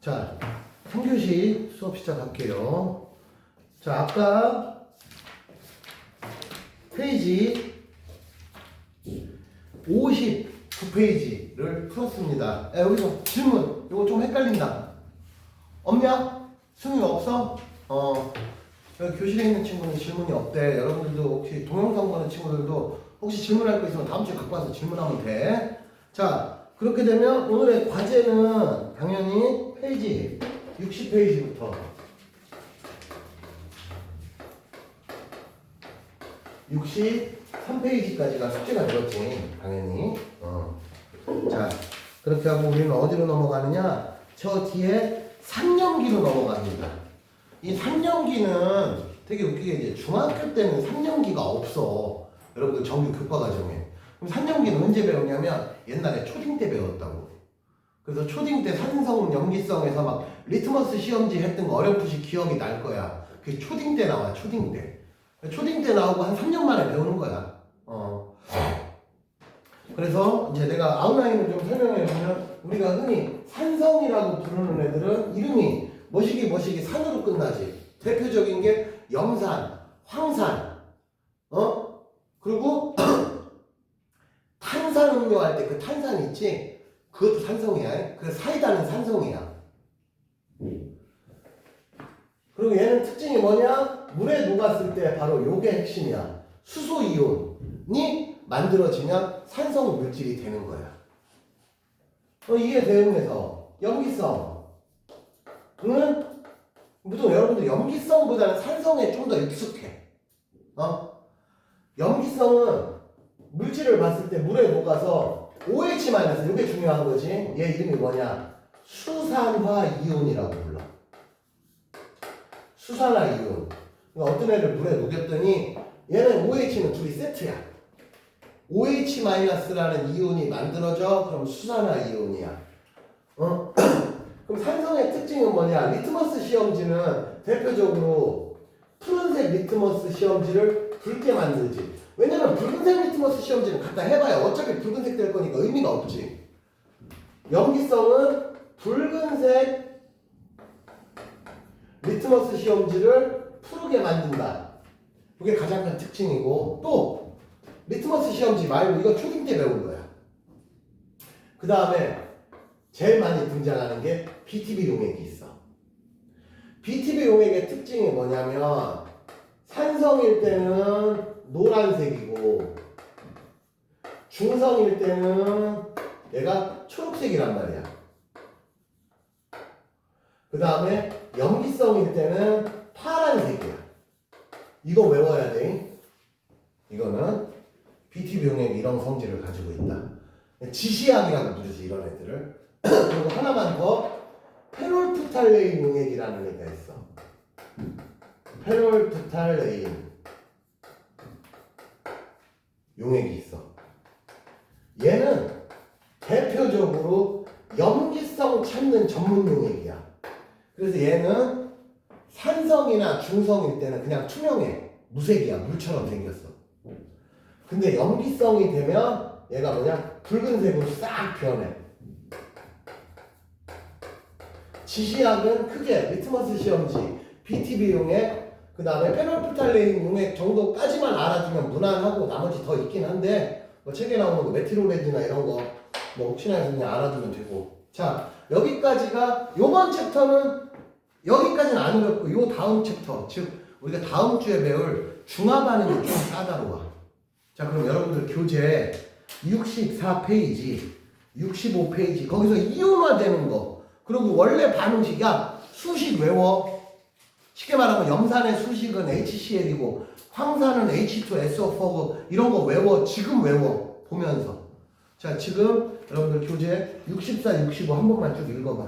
자, 3교시 수업 시작할게요. 자, 아까 페이지 59페이지를 풀었습니다. 여기서 질문, 이거 좀 헷갈린다. 없냐? 승희 없어? 여기 교실에 있는 친구는 질문이 없대. 여러분들도 혹시 동영상 보는 친구들도 혹시 질문할 거 있으면 다음 주에 갖고 와서 질문하면 돼. 자, 그렇게 되면 오늘의 과제는 당연히 페이지 60페이지부터 63페이지까지가 숙제가 되었지, 당연히. 자, 그렇게 하고 우리는 어디로 넘어가느냐? 저 뒤에 3년기로 넘어갑니다. 이 3년기는 되게 웃기게 이제 중학교 때는 3년기가 없어. 여러분들 정규 교과 과정에. 그럼 3년기는 언제 배우냐면 옛날에 초딩 때 배웠다고. 그래서 초딩 때 산성 염기성에서 막 리트머스 시험지 했던 거 어렴풋이 기억이 날 거야. 그게 초딩 때 나와, 초딩 때. 초딩 때 나오고 한 3년 만에 배우는 거야. 그래서 이제 내가 아웃라인을 좀 설명해 보면 우리가 흔히 산성이라고 부르는 애들은 이름이 뭐시기 산으로 끝나지. 대표적인 게 염산, 황산, 그리고 탄산음료 할 때 그 탄산 있지? 그것도 산성이야. 그래서 사이다는 산성이야. 그리고 얘는 특징이 뭐냐? 물에 녹았을 때 바로 요게 핵심이야. 수소 이온이 만들어지면 산성 물질이 되는 거야. 이게 대응해서 염기성은 보통 여러분들 염기성보다는 산성에 좀 더 익숙해. 염기성은 물질을 봤을 때 물에 녹아서 OH- 이게 중요한 거지. 얘 이름이 뭐냐? 수산화 이온이라고 불러. 수산화 이온. 어떤 애를 물에 녹였더니 얘는 OH는 둘이 세트야. OH-라는 이온이 만들어져. 그럼 수산화 이온이야. 그럼 산성의 특징은 뭐냐? 리트머스 시험지는 대표적으로 푸른색 리트머스 시험지를 붉게 만들지. 왜냐면 붉은색 리트머스 시험지는 갖다 해봐야 어차피 붉은색 될 거니까 의미가 없지. 염기성은 붉은색 리트머스 시험지를 푸르게 만든다. 그게 가장 큰 특징이고, 또 리트머스 시험지 말고 이거 초딩 때 배운 거야. 그 다음에 제일 많이 등장하는 게 BTB 용액이 있어. BTB 용액의 특징이 뭐냐면 산성일 때는 노란색이고 중성일 때는 얘가 초록색이란 말이야. 그 다음에 염기성일 때는 파란색이야. 이거 외워야 돼. 이거는 BTB 용액이 이런 성질을 가지고 있다. 지시약이라고 부르지, 이런 애들을. 그리고 하나만 더, 페놀프탈레인 용액이라는 애가 있어. 페놀프탈레인 용액이 있어. 얘는 대표적으로 염기성 찾는 전문 용액이야. 그래서 얘는 산성이나 중성일 때는 그냥 투명해. 무색이야. 물처럼 생겼어. 근데 염기성이 되면 얘가 뭐냐? 붉은색으로 싹 변해. 지시약은 크게 리트머스 시험지, BTB 용액, 그 다음에 페놀프탈레인 용액 정도까지만 알아두면 무난하고 나머지 더 있긴 한데 뭐 책에 나오는 거 메티로레즈나 이런 거 뭐 혹시나 해서 그냥 알아두면 되고. 자, 여기까지가 요번 챕터는 여기까지는 안 어렵고 요 다음 챕터, 즉 우리가 다음 주에 배울 중화반응이 좀 까다로워. 자, 그럼 여러분들 교재 64페이지, 65페이지 거기서 이온화되는 거, 그리고 원래 반응식, 야 수식 외워. 쉽게 말하면 염산의 수식은 HCl이고 황산은 H2SO4고 이런 거 외워. 지금 외워. 보면서. 자, 지금 여러분들 교재 64, 65 한 번만 쭉 읽어봐.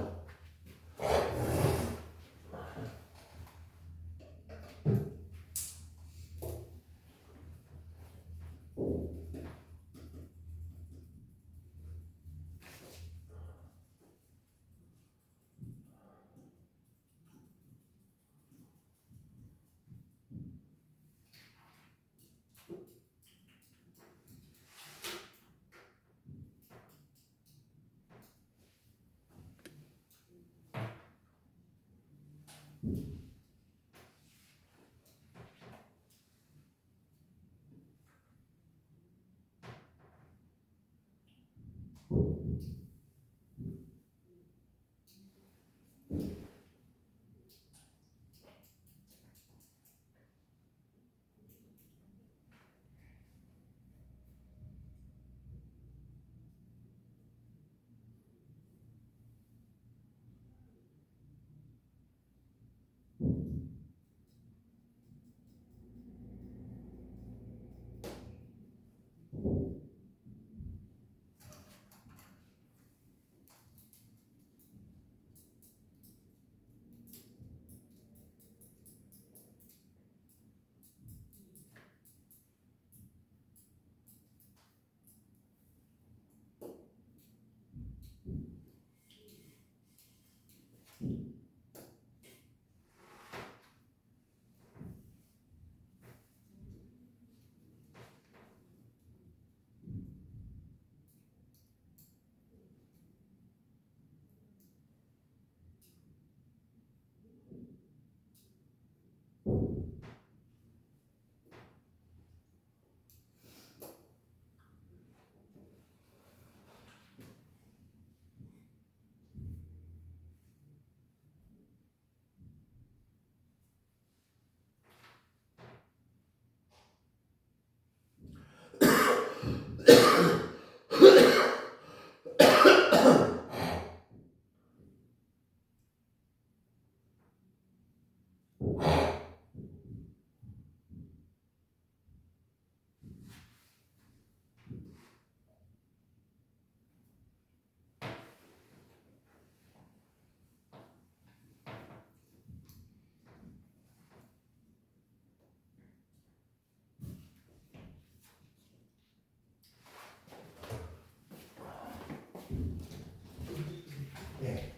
예.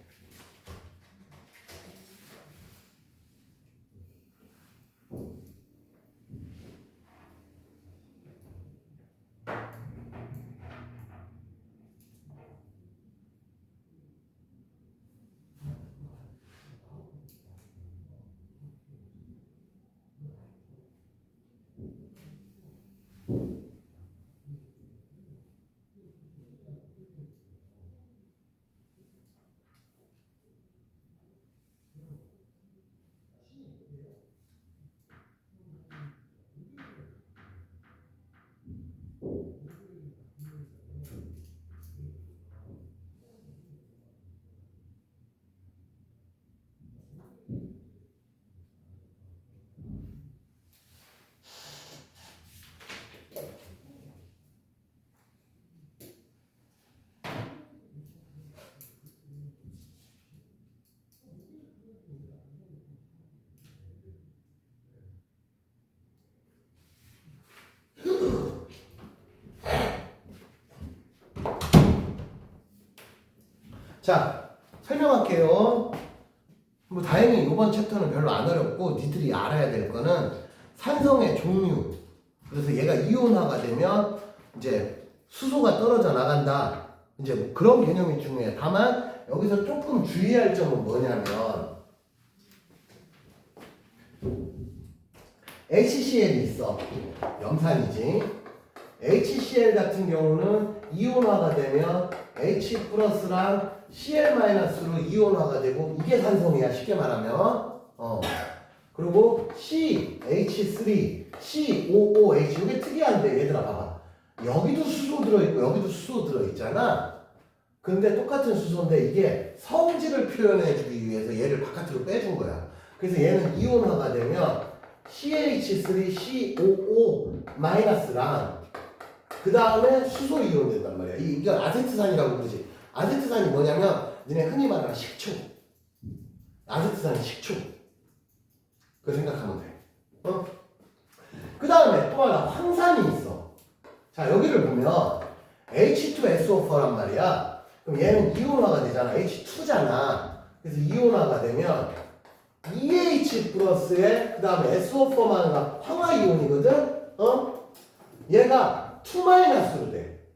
자, 설명할게요. 뭐 다행히 이번 챕터는 별로 안 어렵고 니들이 알아야 될 거는 산성의 종류. 그래서 얘가 이온화가 되면 이제 수소가 떨어져 나간다. 이제 뭐 그런 개념이 중요해. 다만 여기서 조금 주의할 점은 뭐냐면 HCl이 있어. 염산이지. HCl 같은 경우는 이온화가 되면 H 플러스랑 Cl 마이너스로 이온화가 되고 이게 산성이야. 쉽게 말하면. 그리고 CH3, COOH 이게 특이한데 얘들아 봐봐. 여기도 수소 들어있고 여기도 수소 들어있잖아. 근데 똑같은 수소인데 이게 성질을 표현해주기 위해서 얘를 바깥으로 빼준 거야. 그래서 얘는 이온화가 되면 CH3COO 마이너스랑 그 다음에 수소 이온 된단 말이야. 이건 아세트산이라고 부르지. 아세트산이 뭐냐면 너네 흔히 말하는 식초. 아세트산이 식초. 그거 생각하면 돼. 그 다음에 또 하나 황산이 있어. 자, 여기를 보면 H2SO4란 말이야. 그럼 얘는 이온화가 되잖아. H2잖아. 그래서 이온화가 되면 EH 플러스에 그 다음에 SO4만 황화 이온이거든. 얘가 2 마이너스로 돼.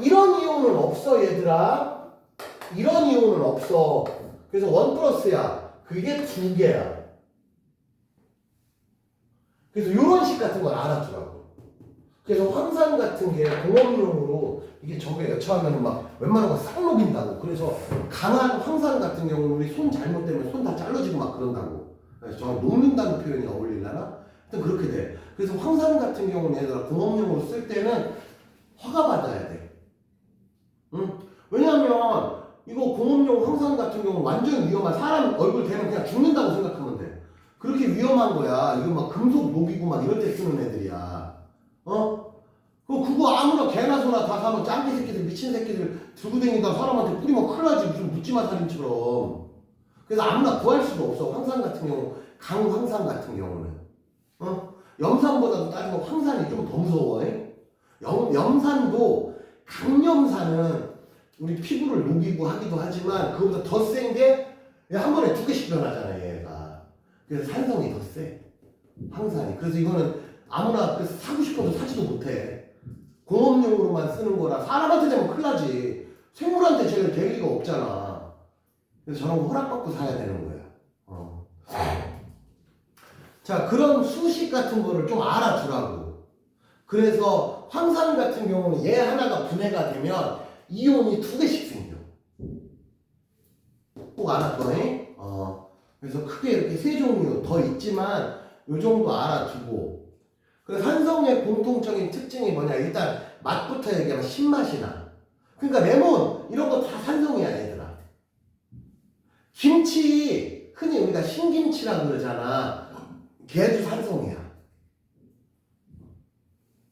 이런 이온은 없어 얘들아. 이런 이온은 없어. 그래서 1 플러스야. 그게 2개야. 그래서 이런 식 같은 걸 알아두라고. 그래서 황산 같은 게 공업용으로 이게 저게 여차하면 막 웬만한 거 싹 녹인다고. 그래서 강한 황산 같은 경우는 우리 손 잘못되면 손 다 잘라지고 막 그런다고. 그래서 저 녹는다는 표현이 어울리려나? 하여튼 그렇게 돼. 그래서 황산 같은 경우는 얘들아 공업용으로 쓸 때는 허가 받아야 돼. 응? 왜냐면 이거 공업용 황산 같은 경우는 완전 위험한, 사람 얼굴 대면 그냥 죽는다고 생각하면 돼. 그렇게 위험한 거야. 이거 막 금속 녹이고 막 이럴 때 쓰는 애들이야. 그거 아무나 개나 소나 다 사면 짱개 새끼들, 미친 새끼들 들고 다니다 사람한테 뿌리면 큰일 나지. 무슨 묻지마 살인처럼. 그래서 아무나 구할 수가 없어. 황산 같은 경우, 강황산 같은 경우는. 염산보다도 따지면 황산이 좀 더 무서워. 염산도, 강염산은 우리 피부를 녹이고 하기도 하지만 그거보다 더 센 게 한 번에 2개씩 변하잖아 얘가. 그래서 산성이 더 세. 황산이. 그래서 이거는 아무나 사고 싶어도 사지도 못해. 공업용으로만 쓰는 거라 사람한테 되면 큰일 나지. 생물한테 제일 될 리가 없잖아. 그래서 저런 거 허락받고 사야 되는 거야. 자, 그런 수식 같은 거를 좀 알아두라고. 그래서 황산 같은 경우는 얘 하나가 분해가 되면 이온이 2개씩 생겨. 꼭 알아둬. 그래서 크게 이렇게 3종류 더 있지만 요 정도 알아두고. 그래서 산성의 공통적인 특징이 뭐냐? 일단 맛부터 얘기하면 신맛이 나. 그러니까 레몬 이런 거 다 산성이야 얘들아. 김치 흔히 우리가 신김치라고 그러잖아. 걔도 산성이야.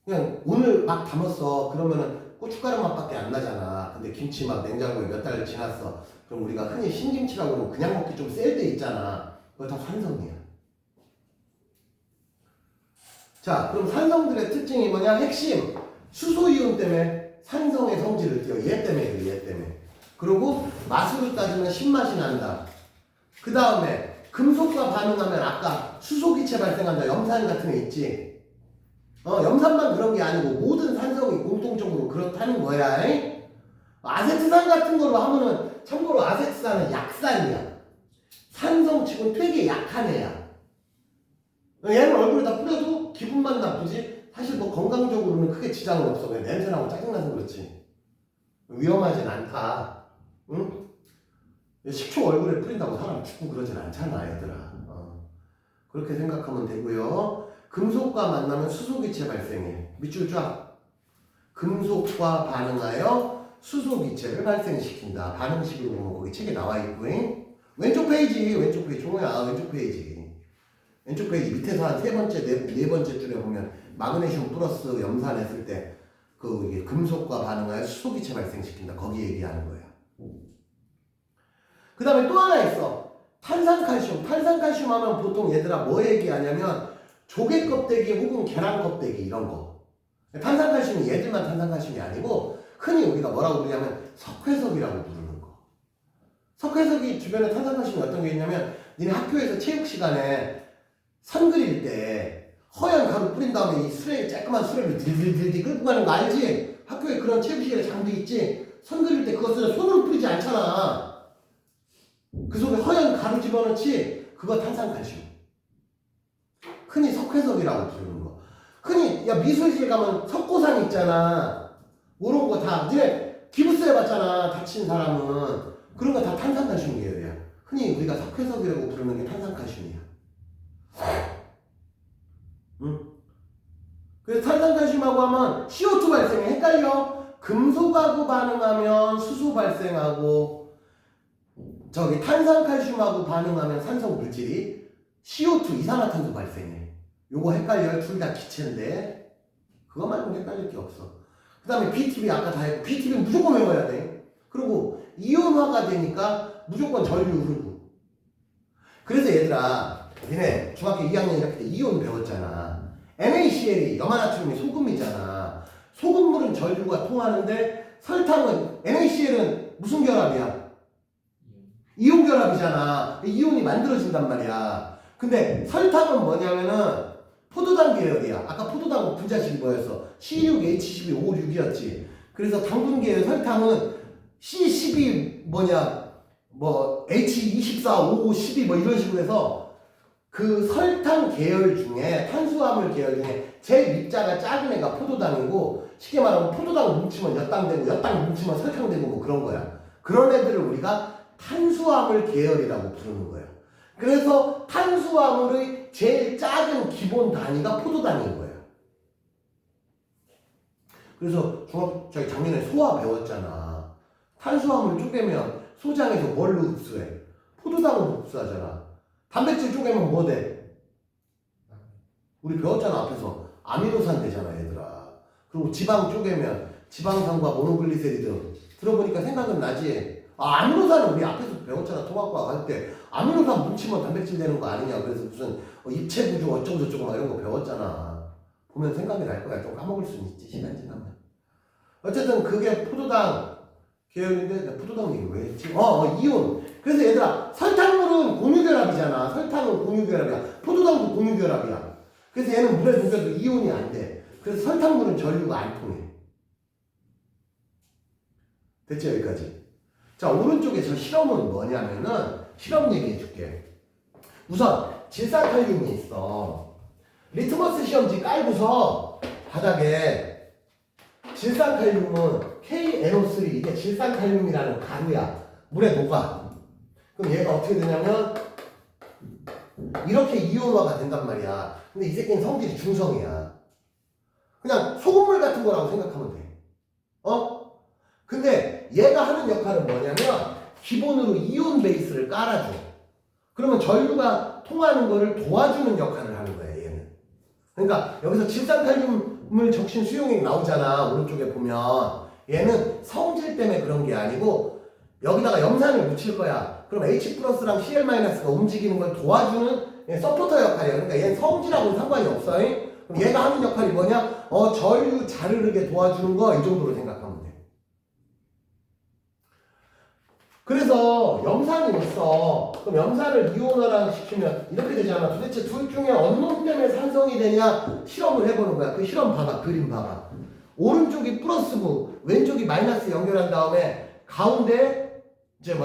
그냥 오늘 막 담았어. 그러면은 고춧가루 맛밖에 안 나잖아. 근데 김치 막 냉장고에 몇 달 지났어. 그럼 우리가 흔히 신김치라고 그러면 그냥 먹기 좀 셀 때 있잖아. 그거 다 산성이야. 자, 그럼 산성들의 특징이 뭐냐? 핵심 수소이온 때문에 산성의 성질을 띄워. 얘 때문에 그래, 얘 때문에. 그리고 맛으로 따지면 신맛이 난다. 그 다음에 금속과 반응하면 아까 수소기체 발생한다. 염산 같은 애 있지. 염산만 그런 게 아니고 모든 산성이 공통적으로 그렇다는 거야. 아세트산 같은 거로 하면은 참고로 아세트산은 약산이야. 산성치고는 되게 약한 애야. 얘는 얼굴에 다 뿌려도 기분만 나쁘지 사실 뭐 건강적으로는 크게 지장은 없어. 그냥 냄새나고 짜증나서 그렇지. 위험하진 않다. 응? 식초 얼굴에 뿌린다고 사람 죽고 그러진 않잖아 얘들아. 그렇게 생각하면 되고요. 금속과 만나면 수소기체 발생해. 밑줄 쫙. 금속과 반응하여 수소기체를 발생시킨다. 반응식으로 보면 거기 책에 나와 있고. 왼쪽 페이지, 왼쪽 페이지. 종호야, 왼쪽 페이지. 왼쪽 페이지 밑에서 한 3번째, 네 번째 줄에 보면 마그네슘 플러스 염산 했을 때 이게 금속과 반응하여 수소기체 발생시킨다. 거기 얘기하는 거야. 그 다음에 또 하나 있어. 탄산칼슘. 탄산칼슘 하면 보통 얘들아 뭐 얘기하냐면 조개 껍데기 혹은 계란 껍데기 이런 거. 탄산칼슘이 얘들만 탄산칼슘이 아니고 흔히 우리가 뭐라고 부르냐면 석회석이라고 부르는 거. 석회석이 주변에 탄산칼슘이 어떤 게 있냐면 니네 학교에서 체육 시간에 선 그릴 때 허연 가루 뿌린 다음에 이 수레, 쬐끄만 수레를 들들들들 끌고 가는 거 알지? 학교에 그런 체육 시간에 장비 있지? 선 그릴 때 그것을 손으로 뿌리지 않잖아. 그 속에 허연 가루 집어넣지? 그거 탄산칼슘. 흔히 석회석이라고 부르는 거. 흔히 야 미술실 가면 석고상 있잖아. 이런 거 다 니네 기부스 해봤잖아. 다친 사람은 그런 거 다 탄산칼슘 계열이야. 흔히 우리가 석회석이라고 부르는 게 탄산칼슘이야. 응? 그래서 탄산칼슘하고 하면 CO2 발생해. 헷갈려. 금속하고 반응하면 수소 발생하고 저기 탄산칼슘하고 반응하면 산성 물질이 CO2 이산화탄소 발생해. 요거 헷갈려요. 둘 다 기체인데 그거 말고는 헷갈릴 게 없어. 그 다음에 BTB 아까 다 했고 BTB는 무조건 외워야 돼. 그리고 이온화가 되니까 무조건 전류 흐르고. 그래서 얘들아 니네 중학교 2학년 1학기 때 이온 배웠잖아. NaCl이 염화나트륨이 소금이잖아. 소금물은 전류가 통하는데 설탕은 NaCl은 무슨 결합이야? 이온 결합이잖아. 이온이 만들어진단 말이야. 근데 설탕은 뭐냐면은 포도당 계열이야. 아까 포도당 분자식이 뭐였어? C6H12O6이었지. 그래서 당분 계열 설탕은 C12 뭐 뭐 H24, 5, 12 뭐 이런 식으로 해서 그 설탕 계열 중에 탄수화물 계열 중에 제일 밑자가 작은 애가 포도당이고 쉽게 말하면 포도당 뭉치면 엿당되고 엿당 뭉치면 설탕되고 뭐 그런 거야. 그런 애들을 우리가 탄수화물 계열이라고 부르는 거예요. 그래서 탄수화물의 제일 작은 기본 단위가 포도당인 거예요. 그래서 저희 작년에 소화 배웠잖아. 탄수화물 쪼개면 소장에서 뭘로 흡수해? 포도당으로 흡수하잖아. 단백질 쪼개면 뭐 돼? 우리 배웠잖아 앞에서. 아미노산 되잖아 얘들아. 그리고 지방 쪼개면 지방산과 모노글리세리드. 들어보니까 생각은 나지. 아미노산은 우리 앞에서 배웠잖아. 통합과학 할 때 아미노산 뭉치면 단백질 되는 거 아니냐. 그래서 무슨 입체 구조 어쩌고 저쩌고 막 이런 거 배웠잖아. 보면 생각이 날 거야. 좀 까먹을 수는 있지 시간 지나면. 어쨌든 그게 포도당 계열인데 포도당 얘기 왜 했지? 이온. 그래서 얘들아 설탕물은 공유결합이잖아. 설탕은 공유결합이야. 포도당도 공유결합이야. 그래서 얘는 물에 녹여도 이온이 안 돼. 그래서 설탕물은 전류가 안 통해. 됐죠 여기까지? 자 오른쪽에 저 실험은 뭐냐면은 실험 얘기해 줄게. 우선 질산칼륨이 있어. 리트머스 시험지 깔고서 바닥에 질산칼륨은 KNO3 이게 질산칼륨이라는 가루야. 물에 녹아. 그럼 얘가 어떻게 되냐면 이렇게 이온화가 된단 말이야. 근데 이 새끼는 성질이 중성이야. 그냥 소금물 같은 거라고 생각하면 돼. 근데 얘가 하는 역할은 뭐냐면 기본으로 이온 베이스를 깔아줘. 그러면 전류가 통하는 거를 도와주는 역할을 하는 거야 얘는. 그러니까 여기서 질산칼륨을 적신 수용액 나오잖아. 오른쪽에 보면 얘는 성질 때문에 그런 게 아니고 여기다가 염산을 묻힐 거야. 그럼 H 플러스랑 Cl-가 움직이는 걸 도와주는 서포터 역할이야. 그러니까 얘는 성질하고는 상관이 없어. 그럼 얘가 하는 역할이 뭐냐? 전류 자르르게 도와주는 거 이 정도로 생각하면 돼. 그래서 염산이 있어. 그럼 염산을 이온화랑 시키면 이렇게 되잖아. 도대체 둘 중에 어느 놈 때문에 산성이 되냐 실험을 해보는 거야. 그 실험 봐봐. 그림 봐봐. 오른쪽이 플러스고 왼쪽이 마이너스 연결한 다음에 가운데 이제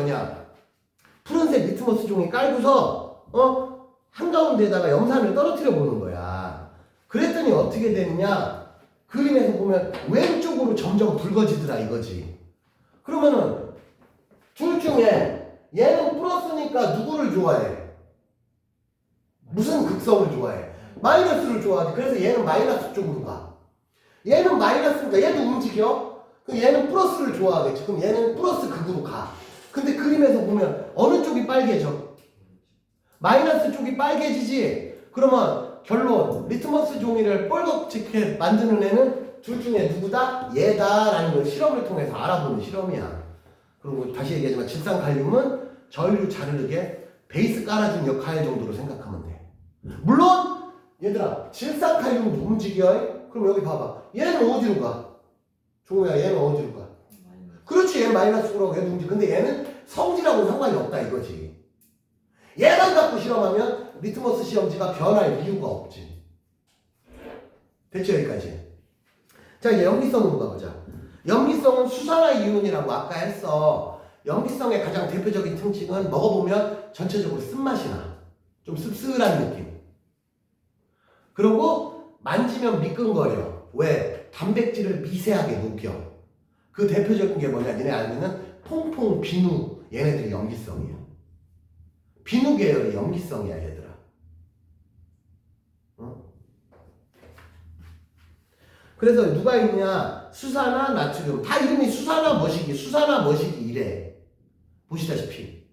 푸른색 리트머스 종이 깔고서 한가운데에다가 염산을 떨어뜨려 보는 거야. 그랬더니 어떻게 되느냐? 그림에서 보면 왼쪽으로 점점 붉어지더라 이거지. 그러면은 둘 중에 얘는 플러스니까 누구를 좋아해? 무슨 극성을 좋아해? 마이너스를 좋아하지. 그래서 얘는 마이너스 쪽으로 가. 얘는 마이너스니까 얘도 움직여. 그럼 얘는 플러스를 좋아하겠지. 그럼 얘는 플러스 극으로 가. 근데 그림에서 보면 어느 쪽이 빨개져? 마이너스 쪽이 빨개지지. 그러면 결론 리트머스 종이를 뻘겋게 만드는 애는 둘 중에 누구다? 얘다라는 걸 실험을 통해서 알아보는 실험이야. 그리고 다시 얘기하지만 질산칼륨은 전류 자르르게 베이스 깔아준 역할 정도로 생각하면 돼. 물론 얘들아 질산칼륨도 움직여. 그럼 여기 봐봐. 얘는 어디로 가? 종우야 얘는 어디로 가? 그렇지 얘는 마이너스로 얘도 움직여. 근데 얘는 성질하고는 상관이 없다 이거지. 얘만 갖고 실험하면 리트머스 시험지가 변할 이유가 없지. 됐죠 여기까지? 자 이제 염기성으로 가보자. 염기성은 수산화 이온이라고 아까 했어. 염기성의 가장 대표적인 특징은 먹어보면 전체적으로 쓴맛이 나. 좀 씁쓸한 느낌. 그리고 만지면 미끈거려. 왜? 단백질을 미세하게 녹여. 그 대표적인 게 뭐냐? 니네 알면은 퐁퐁, 비누 얘네들이 염기성이야. 비누 계열이 염기성이야 얘들아. 그래서 누가 있냐? 수산화, 나트륨. 다 이름이 수산화, 머시기 이래. 보시다시피.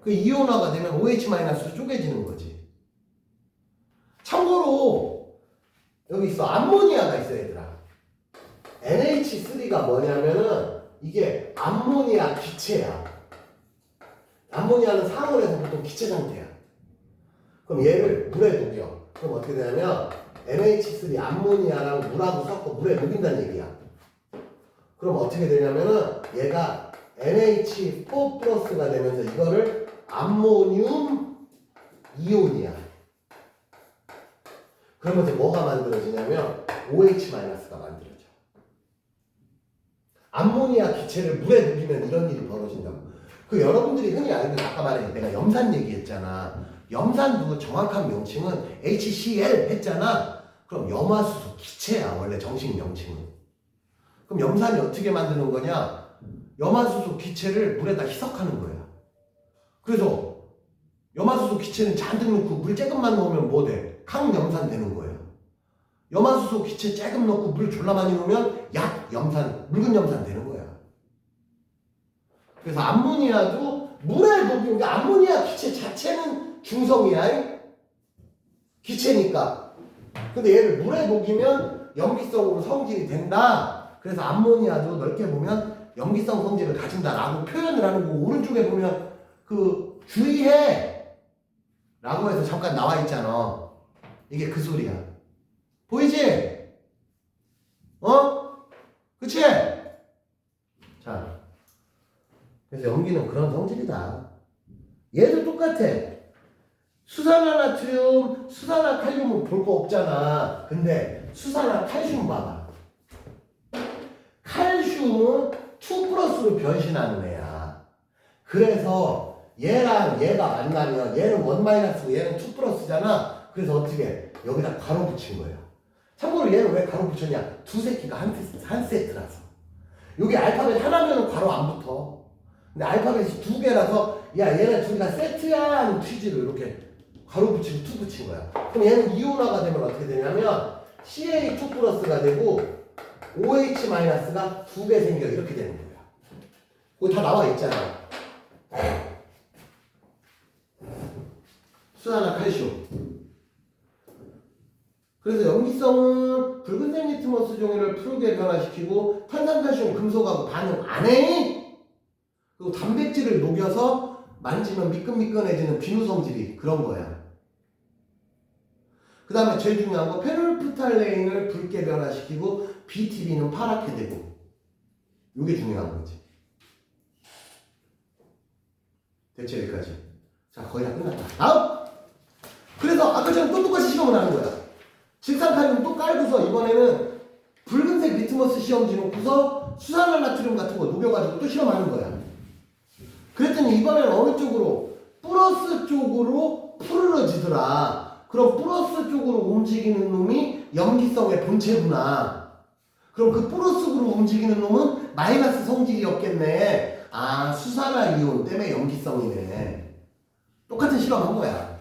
그 이온화가 되면 OH-로 쪼개지는 거지. 참고로 여기 있어. 암모니아가 있어 얘들아. NH3가 뭐냐면은 이게 암모니아 기체야. 암모니아는 산물에서 보통 기체 상태야. 그럼 얘를 물에 녹여. 그럼 어떻게 되냐면 NH3 암모니아랑 물하고 섞어 물에 녹인다는 얘기야. 그럼 어떻게 되냐면은 얘가 NH4 플러스가 되면서 이거를 암모늄 이온이야. 그러면서 뭐가 만들어지냐면 OH-가 만들어져. 암모니아 기체를 물에 녹이면 이런 일이 벌어진다고. 그 여러분들이 흔히 알고 있는 아까 말해 내가 염산 얘기했잖아. 염산도 정확한 명칭은 HCl 했잖아. 그럼 염화수소 기체야 원래 정식 명칭은. 그럼 염산이 어떻게 만드는 거냐? 염화수소 기체를 물에다 희석하는 거야. 그래서 염화수소 기체는 잔뜩 넣고 물 조금만 넣으면 뭐 돼? 강염산 되는 거예요. 염화수소 기체 조금 넣고 물 졸라 많이 넣으면 약염산, 묽은 염산 되는 거야. 그래서 암모니아도 물에 녹이는 암모니아 기체 자체는 중성이야. 기체니까. 근데 얘를 물에 녹이면 염기성으로 성질이 된다. 그래서 암모니아도 넓게 보면 염기성 성질을 가진다라고 표현을 하는 거고, 오른쪽에 보면 그 주의해 라고 해서 잠깐 나와 있잖아. 이게 그 소리야. 보이지? 그치? 자, 그래서 염기는 그런 성질이다. 얘도 똑같아. 수산화나트륨, 수산화칼륨은 볼 거 없잖아. 근데 수산화칼슘 봐봐. 칼슘은 2+로 변신하는 애야. 그래서 얘랑 얘가 만나면 얘는 1-고 얘는 2+잖아. 그래서 어떻게 여기다 괄호 붙인 거예요. 참고로 얘는 왜 괄호 붙였냐? 두 새끼가 한 세트라서. 여기 알파벳 하나면 괄호 안 붙어. 근데 알파벳이 두 개라서 야 얘네 둘 다 세트야 하는 취지로 이렇게 괄호 붙이고 투 붙인 거야. 그럼 얘는 이온화가 되면 어떻게 되냐면 CH2+가 되고 OH-가 두 개 생겨 이렇게 되는 거야. 그거 다 나와 있잖아. 수산화칼슘. 그래서 염기성은 붉은색 리트머스 종이를 푸르게 변화시키고 탄산칼슘 금속하고 반응 안 해. 그리고 단백질을 녹여서 만지면 미끈미끈해지는 비누 성질이 그런 거야. 그 다음에 제일 중요한 거 페놀프탈레인을 붉게 변화시키고 BTB는 파랗게 되고, 이게 중요한 거지. 대체 여기까지. 자, 거의 다 끝났다. 다음! 그래서 아까처럼 또 똑같이 시험을 하는 거야. 질산칼륨 또 깔고서 이번에는 붉은색 리트머스 시험지 놓고서 수산화나트륨 같은 거 녹여가지고 또 시험하는 거야. 그랬더니 이번에는 어느 쪽으로? 플러스 쪽으로 푸르러지더라. 그럼 플러스 쪽으로 움직이는 놈이 염기성의 본체구나. 그럼 그 플러스로 움직이는 놈은 마이너스 성질이었겠네. 아, 수산화 이온 때문에 염기성이네. 똑같은 실험한 거야.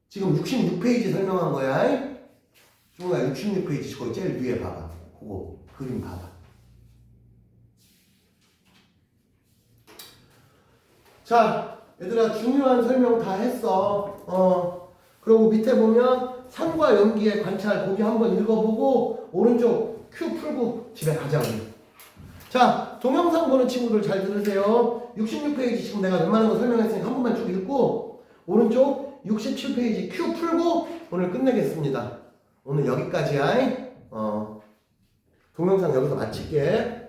지금 66페이지 설명한 거야. 종우야 66페이지 거기 제일 위에 봐봐. 그거 그림 봐봐. 자, 얘들아 중요한 설명 다 했어. 그리고 밑에 보면 산과 염기의 관찰 거기 한번 읽어보고 오른쪽 Q 풀고 집에 가자 우리. 자, 동영상 보는 친구들 잘 들으세요. 66페이지 지금 내가 웬만한 거 설명했으니까 한 번만 쭉 읽고 오른쪽 67페이지 Q 풀고 오늘 끝내겠습니다. 오늘 여기까지야. 동영상 여기서 마칠게.